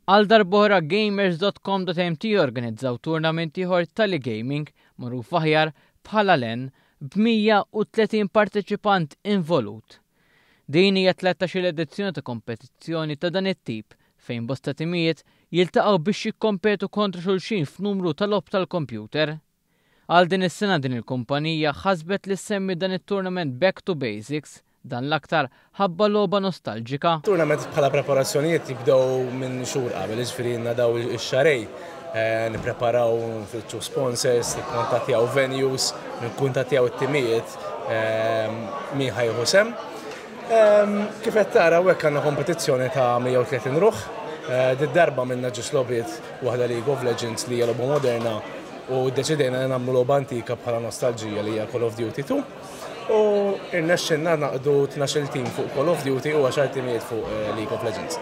Għal darb'oħra gamers.com.mt organizzaw turnament ieħor tal-Egaming magħruf aħjar bħala l b'130 parteċipant involut. Din hija 13 edizzjoni ta' kompetizzjoni ta' dan it-tip fejn bosta timijiet jiltaqgħu biex jikkompetu kontra xulxin f'numru tal-logħb tal-kompjuter. Għal din is-sena din il-kumpanija ħasbet li semmi dan it-turnament Back to Basics, dan l-aktar ħabba logħba nostalġika. Turnament bħala preparazzjonijiet jibdew minn xhur qabel, jiġifieri nadaw ix-xarej. Nippreparaw nfittxu sponsors, nikkuntattjaw venues, nikkuntattjaw it-timijiet min ħajħu sem. Kif qed tara hekk għandna kompetizzjoni ta' 130 ruħ. Darba minna ġus logħbiet waħda League of Legends li hija logħba moderna u ddeċidejna nagħmlu logħba antika bħala nostalġija li hija Call of Duty 2. U irnexxinna naqdu 12 tim fuq Call of Duty u 10 timijiet fuq League of Legends.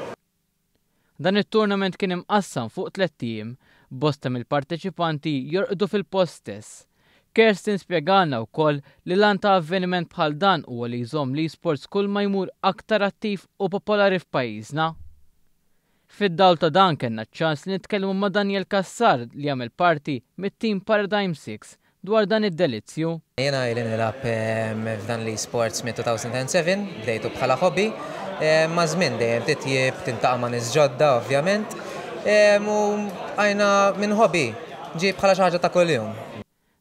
Dan it-turnament kien imqassam fuq 3 ijiem, bosta mill-parteċipanti jorqdu fil-post stess. Kerstin spjegalna wkoll li lan ta' avveniment bħal dan huwa li jżomm l-esports kull ma jmur aktar attiv u popolari f'pajjiżna. Fid-dawl ta' dan kellna ċans li nitkellmu ma' Daniel Kassar li jagħmel parti mit-tim Paradigm 6 dwar dan id-delizzju. Jiena ili nilgħab f'dan l-esports mid-2007, bdejtu bħala hobby. Ma' żmien dejjem titjieb tintaqa' ma' nies ġodda ovvjament. U għajna minn hobby ġie bħala xi ħaġa ta' kuljum.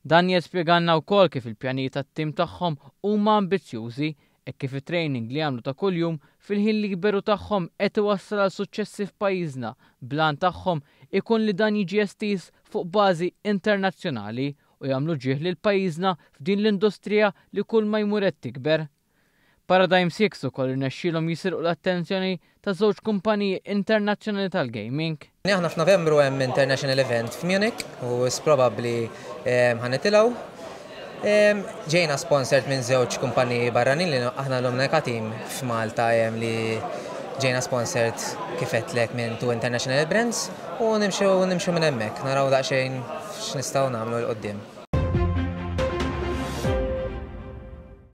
Daniel spjegalna wkoll kif il-pjanijiet tat-tim tagħhom huma ambizzjużi e kif it-training li jagħmlu ta' kuljum fil-ħin liberu tagħhom qed iwassal għal suċċessi f'pajjiżna blan tagħhom ikun li dan jiġi estiż fuq bażi internazzjonali u jagħmlu ġieħ lil pajjiżna f'din l-industrija li kull ma jmur qed tikber. Paradigm 6 ukoll irnexxielhom jisirqu l-attenzjoni ta' żewġ kumpaniji internazzjonali tal-gaming. Aħna f'Novembru hemm international event f'Munich u probabbli ħanitilgħu. Ġejna sponsored minn żewġ kumpaniji barranin li aħna l-omneka team f'Malta li ġejna sponsored kif qedlek minn 2 international brands u nimxu minn hemmhekk, naraw daqsxejn x'nistgħu nagħmlu l qudiem.